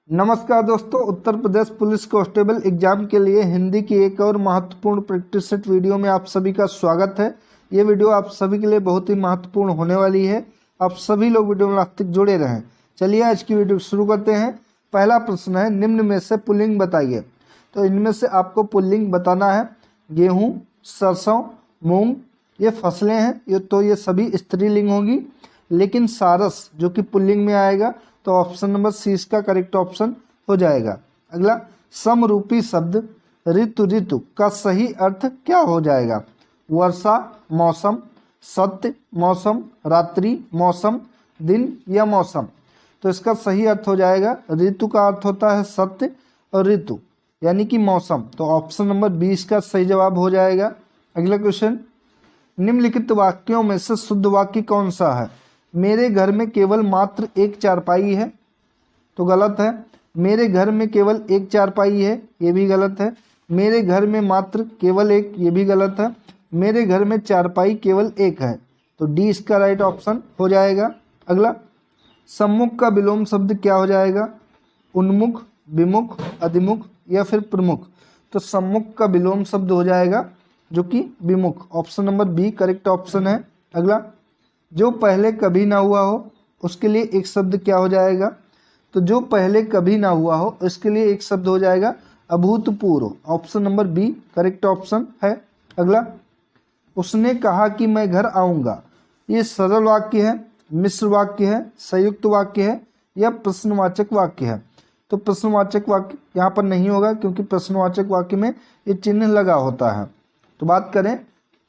नमस्कार दोस्तों, Uttar Pradesh police constable exam के लिए हिंदी की एक और महत्वपूर्ण प्रैक्टिस सेट वीडियो में आप सभी का स्वागत है। ये वीडियो आप सभी के लिए बहुत ही महत्वपूर्ण होने वाली है। आप सभी लोग वीडियो में लास्ट तक जुड़े रहें। चलिए आज की वीडियो शुरू करते हैं। पहला प्रश्न है, निम्न में से पुल्लिंग बताइए। तो इनमें से आपको पुल्लिंग बताना है। गेहूँ, सरसों, मूँग ये फसलें हैं, ये सभी स्त्रीलिंग होंगी। लेकिन सारस जो कि पुल्लिंग में आएगा तो ऑप्शन नंबर सी इसका करेक्ट ऑप्शन हो जाएगा। अगला, समरूपी शब्द ऋतु का सही अर्थ क्या हो जाएगा? वर्षा मौसम, सत्य मौसम, रात्रि मौसम, दिन या मौसम। तो इसका सही अर्थ हो जाएगा, ऋतु का अर्थ होता है सत्य और ऋतु यानी कि मौसम। तो ऑप्शन नंबर 20 का सही जवाब हो जाएगा। अगला क्वेश्चन, निम्नलिखित वाक्यों में से शुद्ध वाक्य कौन सा है? मेरे घर में केवल मात्र एक चारपाई है, तो गलत है। मेरे घर में केवल एक चारपाई है, ये भी गलत है। मेरे घर में मात्र केवल एक, ये भी गलत है। मेरे घर में चारपाई केवल एक है, तो डी इसका राइट ऑप्शन हो जाएगा। अगला, सम्मुख का विलोम शब्द क्या हो जाएगा? उन्मुख, विमुख, अधिमुख या फिर प्रमुख। तो सम्मुख का विलोम शब्द हो जाएगा जो कि विमुख। Option number B correct option है। अगला, जो पहले कभी ना हुआ हो उसके लिए एक शब्द क्या हो जाएगा? तो जो पहले कभी ना हुआ हो इसके लिए एक शब्द हो जाएगा अभूतपूर्व। Option number B correct option है। अगला, उसने कहा कि मैं घर आऊँगा। ये सरल वाक्य है, मिश्र वाक्य है, संयुक्त वाक्य है या प्रश्नवाचक वाक्य है? तो प्रश्नवाचक वाक्य यहाँ पर नहीं होगा क्योंकि प्रश्नवाचक वाक्य में ये चिन्ह लगा होता है। तो बात करें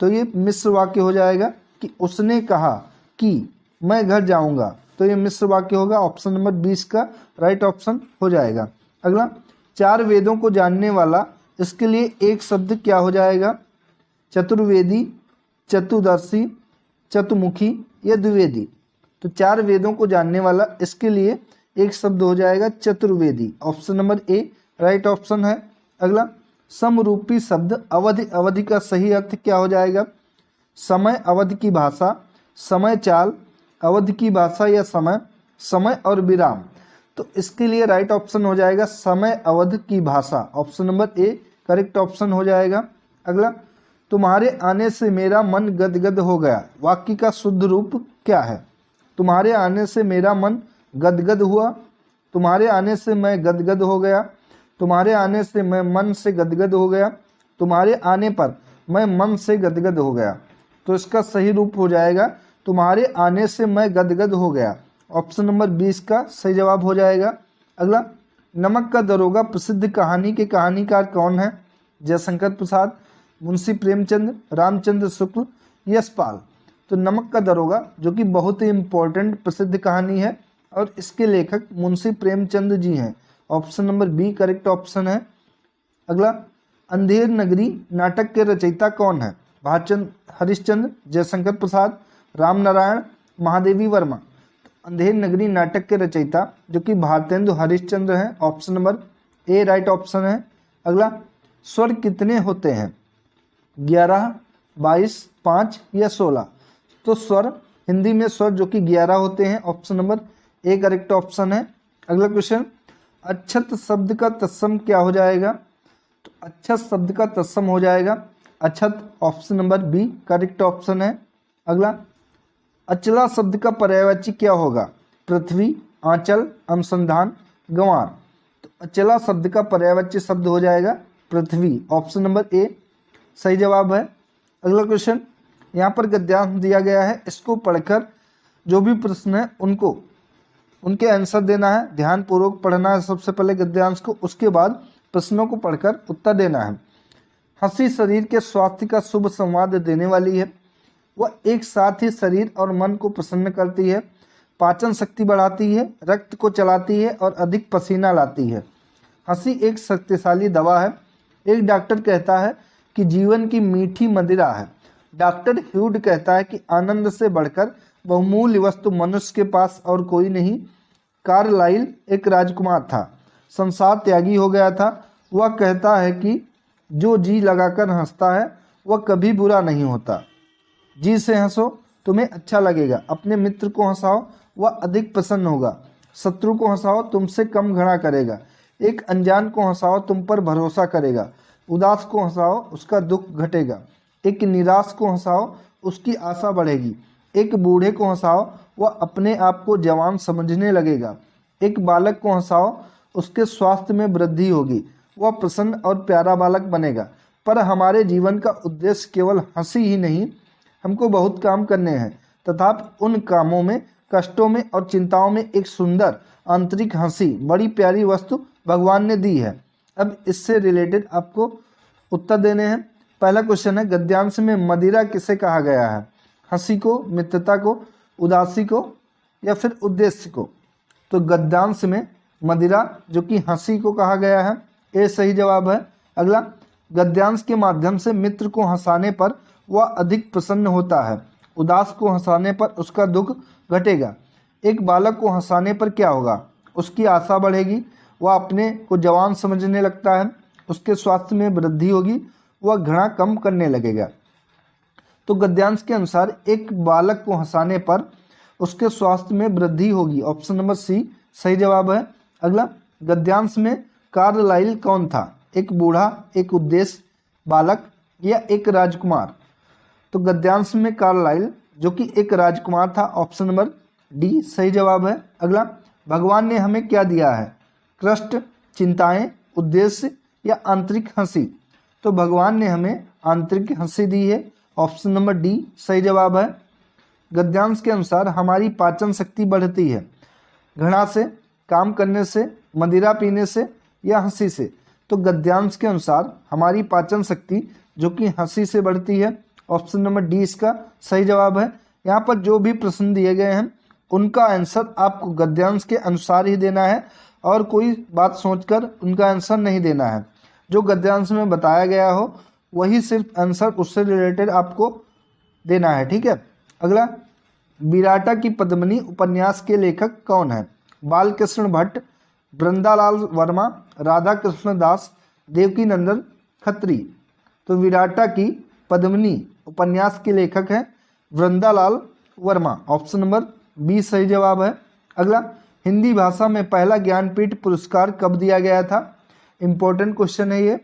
तो ये मिश्र वाक्य हो जाएगा कि उसने कहा कि मैं घर जाऊंगा, तो ये मिश्र वाक्य होगा। ऑप्शन नंबर 20 का राइट ऑप्शन हो जाएगा। अगला, चार वेदों को जानने वाला, इसके लिए एक शब्द क्या हो जाएगा? चतुर्वेदी, चतुर्दर्शी, चतुर्मुखी या द्विवेदी। तो चार वेदों को जानने वाला, इसके लिए एक शब्द हो जाएगा Chaturvedi. Option number A right option है। अगला, समरूपी शब्द अवधि, अवधि का सही अर्थ क्या हो जाएगा? समय अवधि की भाषा, समय चाल, अवधि की भाषा या समय, समय और विराम। तो इसके लिए राइट ऑप्शन हो जाएगा समय अवधि की भाषा। Option number A correct option हो जाएगा। अगला, तुम्हारे आने से मेरा मन गदगद हो गया। वाक्य का शुद्ध रूप क्या है? तुम्हारे आने से मेरा मन गदगद हुआ, तुम्हारे आने से मैं गदगद हो गया, तुम्हारे आने से मैं मन से गदगद हो गया, तुम्हारे आने पर मैं मन से गदगद हो गया। तो इसका सही रूप हो जाएगा तुम्हारे आने से मैं गदगद हो गया। ऑप्शन नंबर 20 का सही जवाब हो जाएगा। अगला, नमक का दरोगा प्रसिद्ध कहानी के कहानीकार कौन है? जयशंकर प्रसाद, मुंशी प्रेमचंद, रामचंद्र शुक्ल, यशपाल। तो नमक का दरोगा जो कि बहुत ही इम्पोर्टेंट प्रसिद्ध कहानी है और इसके लेखक मुंशी प्रेमचंद जी हैं। Option number B correct option है। अगला, अंधेर नगरी नाटक के रचयिता कौन है? भाषचंद्र, हरिश्चंद्र, जयशंकर प्रसाद, रामनारायण, महादेवी वर्मा। तो अंधेर नगरी नाटक के रचयिता जो कि भारतेंदु हरिश्चंद्र हैं। Option number A right option है। अगला, स्वर कितने होते हैं? 11, 22, 5 या 16। तो स्वर, हिंदी में स्वर जो कि 11 होते हैं। Option number A correct option है। अगला क्वेश्चन, अच्छत शब्द का तत्सम क्या हो जाएगा? तो अच्छत शब्द का तत्सम हो जाएगा अछत। Option number B correct option है। अगला, अचला शब्द का पर्यायवाची क्या होगा? पृथ्वी, आंचल, अनुसंधान, गंवार। तो अचला शब्द का पर्यायवाची शब्द हो जाएगा पृथ्वी। ऑप्शन नंबर ए सही जवाब है। अगला क्वेश्चन, यहाँ पर गद्यांश दिया गया है, इसको पढ़कर जो भी प्रश्न है उनके आंसर देना है। ध्यानपूर्वक पढ़ना है सबसे पहले गद्यांश को, उसके बाद प्रश्नों को पढ़कर उत्तर देना है। हंसी शरीर के स्वास्थ्य का शुभ संवाद देने वाली है। वह एक साथ ही शरीर और मन को प्रसन्न करती है, पाचन शक्ति बढ़ाती है, रक्त को चलाती है और अधिक पसीना लाती है। हंसी एक शक्तिशाली दवा है। एक डॉक्टर कहता है कि जीवन की मीठी मदिरा है। डॉक्टर ह्यूड कहता है कि आनंद से बढ़कर बहुमूल्य वस्तु मनुष्य के पास और कोई नहीं। कार्लाइल एक राजकुमार था, संसार त्यागी हो गया था। वह कहता है कि जो जी लगाकर हंसता है वह कभी बुरा नहीं होता। जी से हंसो, तुम्हें अच्छा लगेगा। अपने मित्र को हंसाओ, वह अधिक प्रसन्न होगा। शत्रु को हंसाओ तुमसे कम घृणा करेगा। एक अनजान को हंसाओ तुम पर भरोसा करेगा। उदास को हंसाओ उसका दुख घटेगा। एक निराश को हंसाओ उसकी आशा बढ़ेगी। एक बूढ़े को हंसाओ वह अपने आप को जवान समझने लगेगा। एक बालक को हंसाओ उसके स्वास्थ्य में वृद्धि होगी, वह प्रसन्न और प्यारा बालक बनेगा। पर हमारे जीवन का उद्देश्य केवल हंसी ही नहीं, हमको बहुत काम करने हैं, तथापि उन कामों में, कष्टों में और चिंताओं में एक सुंदर आंतरिक हंसी, बड़ी प्यारी वस्तु भगवान ने दी है। अब इससे रिलेटेड आपको उत्तर देने हैं। पहला क्वेश्चन है, गद्यांश में मदिरा किसे कहा गया है? हंसी को, मित्रता को, उदासी को या फिर उद्देश्य को? तो गद्यांश में मदिरा जो कि हंसी को कहा गया है, ये सही जवाब है। अगला, गद्यांश के माध्यम से मित्र को हंसाने पर वह अधिक प्रसन्न होता है, उदास को हंसाने पर उसका दुख घटेगा। एक बालक को हंसाने पर क्या होगा? उसकी आशा बढ़ेगी, वह अपने को जवान समझने लगता है, उसके स्वास्थ्य में वृद्धि होगी, वह घृणा कम करने लगेगा। तो गद्यांश के अनुसार एक बालक को हंसाने पर उसके स्वास्थ्य में वृद्धि होगी। ऑप्शन नंबर सी सही जवाब है। अगला, गद्यांश में कार्लाइल कौन था? एक बूढ़ा, एक उद्देश्य बालक या एक राजकुमार? तो गद्यांश में कार्लाइल जो कि एक राजकुमार था। ऑप्शन नंबर डी सही जवाब है। अगला, भगवान ने हमें क्या दिया है? कष्ट, चिंताएं, उद्देश्य या आंतरिक हंसी? तो भगवान ने हमें आंतरिक हंसी दी है। ऑप्शन नंबर डी सही जवाब है। गद्यांश के अनुसार हमारी पाचन शक्ति बढ़ती है घृणा से, काम करने से, मदिरा पीने से या हंसी से? तो गद्यांश के अनुसार हमारी पाचन शक्ति जो कि हंसी से बढ़ती है। ऑप्शन नंबर डी इसका सही जवाब है। यहाँ पर जो भी प्रश्न दिए गए हैं उनका आंसर आपको गद्यांश के अनुसार ही देना है और कोई बात सोचकर उनका आंसर नहीं देना है। जो गद्यांश में बताया गया हो वही सिर्फ आंसर उससे रिलेटेड आपको देना है, ठीक है। अगला, विराटा की पद्मिनी उपन्यास के लेखक कौन है? बालकृष्ण भट्ट, वृंदालाल वर्मा, राधा कृष्ण दास, देवकी नंदन खत्री? तो विराटा की पद्मिनी उपन्यास के लेखक हैं वृंदालाल वर्मा। ऑप्शन नंबर बी सही जवाब है। अगला, हिंदी भाषा में पहला ज्ञानपीठ पुरस्कार कब दिया गया था? इम्पोर्टेंट क्वेश्चन है ये।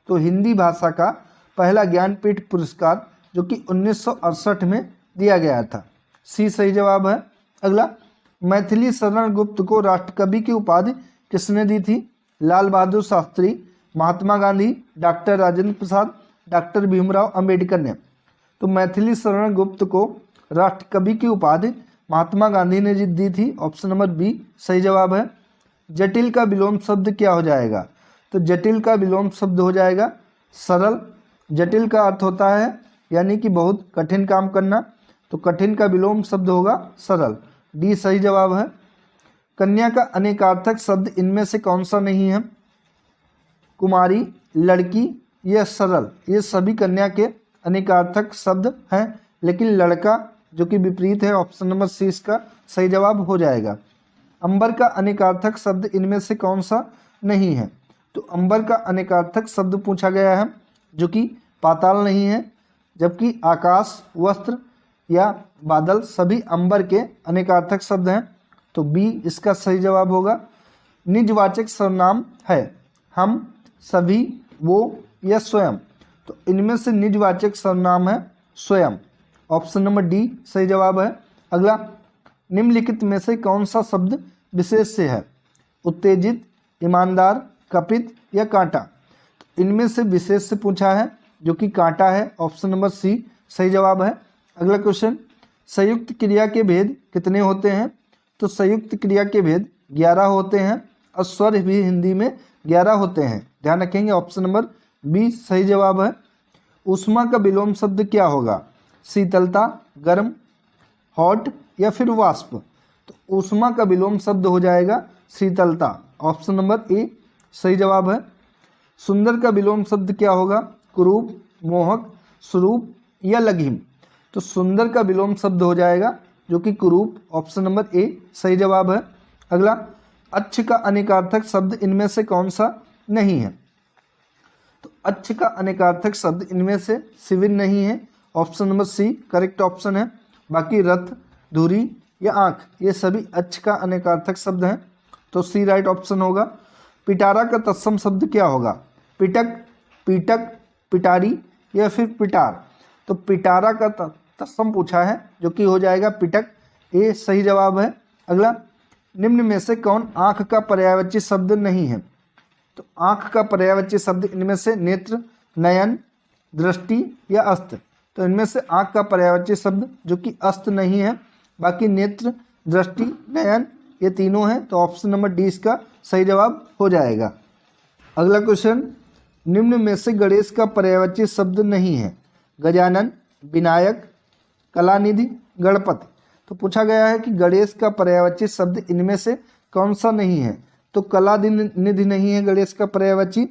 तो हिंदी भाषा का पहला ज्ञानपीठ पुरस्कार जो कि 1968 में दिया गया था। सी सही जवाब है। अगला, मैथिली शरण गुप्त को राष्ट्रकवि की उपाधि किसने दी थी? लाल बहादुर शास्त्री, महात्मा गांधी, डॉक्टर राजेंद्र प्रसाद, डॉक्टर भीमराव अंबेडकर ने? तो मैथिली शरण गुप्त को राष्ट्रकवि की उपाधि महात्मा गांधी ने दी थी। ऑप्शन नंबर बी सही जवाब है। जटिल का विलोम शब्द क्या हो जाएगा? तो जटिल का विलोम शब्द हो जाएगा सरल। जटिल का अर्थ होता है यानी कि बहुत कठिन काम करना, तो कठिन का विलोम शब्द होगा सरल। डी सही जवाब है। कन्या का अनेकार्थक शब्द इनमें से कौन सा नहीं है? कुमारी, लड़की या सरल, ये सभी कन्या के अनेकार्थक शब्द हैं, लेकिन लड़का जो कि विपरीत है। ऑप्शन नंबर सी इसका सही जवाब हो जाएगा। अंबर का अनेकार्थक शब्द इनमें से कौन सा नहीं है? तो अंबर का अनेकार्थक शब्द पूछा गया है जो कि पाताल नहीं है, जबकि आकाश, वस्त्र या बादल सभी अंबर के अनेकार्थक शब्द हैं। तो बी इसका सही जवाब होगा। निजवाचक सर्वनाम है हम, सभी, वो या स्वयं? तो इनमें से निजवाचक सर्वनाम है स्वयं। ऑप्शन नंबर डी सही जवाब है। अगला, निम्नलिखित में से कौन सा शब्द विशेष से है? उत्तेजित, ईमानदार, कपित या कांटा? तो इनमें से विशेष से पूछा है जो कि कांटा है। ऑप्शन नंबर सी सही जवाब है। अगला क्वेश्चन, संयुक्त क्रिया के भेद कितने होते हैं? तो संयुक्त क्रिया के भेद 11 होते हैं और स्वर भी हिंदी में 11 होते हैं, ध्यान रखेंगे। ऑप्शन नंबर बी सही जवाब है। ऊष्मा का विलोम शब्द क्या होगा? शीतलता, गर्म, हॉट या फिर वाष्प? तो ऊष्मा का विलोम शब्द हो जाएगा शीतलता। ऑप्शन नंबर ए सही जवाब है। सुंदर का विलोम शब्द क्या होगा? कुरूप, मोहक, स्वरूप या लघिम? तो सुंदर का विलोम शब्द हो जाएगा जो कि कुरूप। ऑप्शन नंबर ए सही जवाब है। अगला, अच्छ का अनेकार्थक शब्द इनमें से कौन सा नहीं है? तो अच्छ का अनेकार्थक शब्द इनमें से शिविर नहीं है। Option number C correct option है। बाकी रथ, धुरी, या आँख, ये सभी अच का अनेकार्थक शब्द हैं, तो सी राइट ऑप्शन होगा। पिटारा का तत्सम शब्द क्या होगा? पिटक, पीटक, पिटारी या फिर पिटार। तो पिटारा का तत्सम पूछा है जो कि हो जाएगा पिटक, ये सही जवाब है। अगला, निम्न में से कौन आँख का पर्यायवाची शब्द नहीं है? तो आँख का पर्यायवाची शब्द इनमें से नेत्र, नयन, दृष्टि या अस्त। तो इनमें से आँख का पर्यायवाची शब्द जो कि अस्त नहीं है, बाकी नेत्र, दृष्टि, नयन ये तीनों हैं, तो ऑप्शन नंबर डी इसका सही जवाब हो जाएगा। अगला क्वेश्चन, निम्न में से गणेश का पर्यायवाची शब्द नहीं है? गजानन, विनायक, कलानिधि, गणपति। तो पूछा गया है कि गणेश का पर्यायवाची शब्द इनमें से कौन सा नहीं है? तो कलानिधि नहीं है गणेश का पर्यायवाची,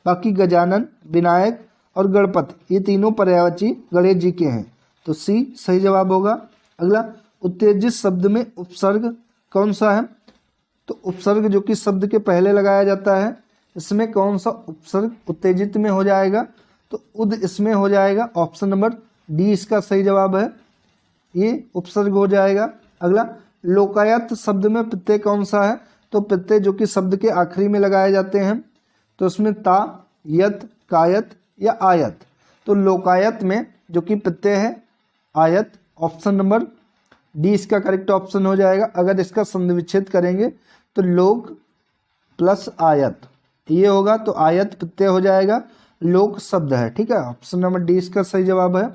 बाकी गजानन, विनायक और गणपति ये तीनों पर्यायवाची गणेश जी के हैं, तो सी सही जवाब होगा। अगला, उत्तेजित शब्द में उपसर्ग कौन सा है? तो उपसर्ग जो कि शब्द के पहले लगाया जाता है, इसमें कौन सा उपसर्ग उत्तेजित में हो जाएगा? तो उद इसमें हो जाएगा, ऑप्शन नंबर डी इसका सही जवाब है, ये उपसर्ग हो जाएगा। अगला, लोकायत शब्द में प्रत्यय कौन सा है? तो प्रत्यय जो कि शब्द के आखिरी में लगाए जाते हैं, तो उसमें ता, यत, कायत या आयत। तो लोकायत में जो कि प्रत्यय है आयत, ऑप्शन नंबर डी इसका करेक्ट ऑप्शन हो जाएगा। अगर इसका संधि विच्छेद करेंगे तो लोक प्लस आयत ये होगा, तो आयत प्रत्यय हो जाएगा, लोक शब्द है, ठीक है, ऑप्शन नंबर डी इसका सही जवाब है।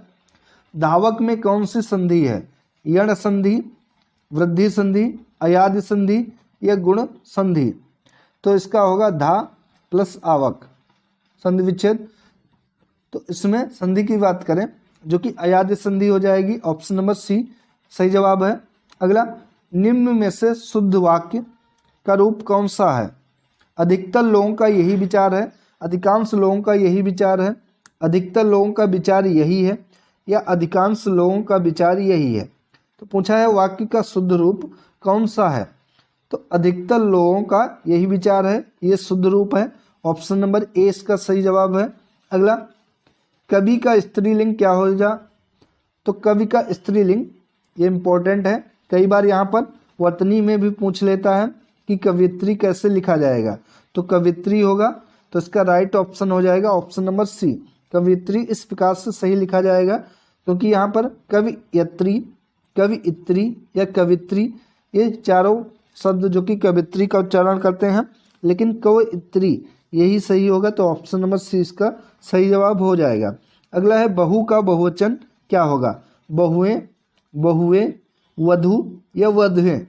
धावक में कौन सी संधि है? यण संधि, वृद्धि संधि, अयादि संधि या गुण संधि। तो इसका होगा धा प्लस आवक, संधि विच्छेद। तो इसमें संधि की बात करें जो कि अयादि संधि हो जाएगी, ऑप्शन नंबर सी सही जवाब है। अगला, निम्न में से शुद्ध वाक्य का रूप कौन सा है? अधिकतर लोगों का यही विचार है, अधिकांश लोगों का यही विचार है, अधिकतर लोगों का विचार यही है या अधिकांश लोगों का विचार यही है। तो पूछा है वाक्य का शुद्ध रूप कौन सा है? तो अधिकतर लोगों का यही विचार है, ये शुद्ध रूप है, ऑप्शन नंबर ए इसका सही जवाब है। अगला, कवि का स्त्रीलिंग क्या हो जा? तो कवि का स्त्रीलिंग ये इम्पोर्टेंट है, कई बार यहाँ पर वर्तनी में भी पूछ लेता है कि कवित्री कैसे लिखा जाएगा। तो कवित्री होगा, तो इसका राइट ऑप्शन हो जाएगा ऑप्शन नंबर सी, कवित्री इस प्रकार से सही लिखा जाएगा, क्योंकि यहाँ पर कवियत्री, कवियत्री या कवित्री ये चारों शब्द जो कि कवित्री का उच्चारण करते हैं, लेकिन कवियत्री यही सही होगा, तो ऑप्शन नंबर सी इसका सही जवाब हो जाएगा। अगला है बहु का बहुवचन क्या होगा? बहुएं, बहुए, वधु या वधुएं।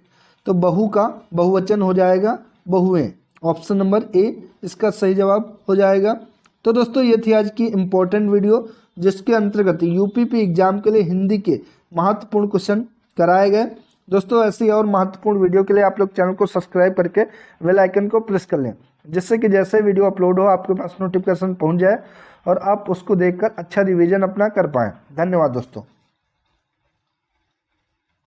तो बहु का बहुवचन हो जाएगा बहुएं, ऑप्शन नंबर ए इसका सही जवाब हो जाएगा। तो दोस्तों ये थी आज की इम्पोर्टेंट वीडियो, जिसके अंतर्गत यूपीपी एग्जाम के लिए हिंदी के महत्वपूर्ण क्वेश्चन कराए गए। दोस्तों ऐसी और महत्वपूर्ण वीडियो के लिए आप लोग चैनल को सब्सक्राइब करके बेल आइकन को प्रेस कर लें, जिससे कि जैसे वीडियो अपलोड हो आपके पास नोटिफिकेशन पहुंच जाए और आप उसको देखकर अच्छा रिवीजन अपना कर पाएँ। धन्यवाद दोस्तों।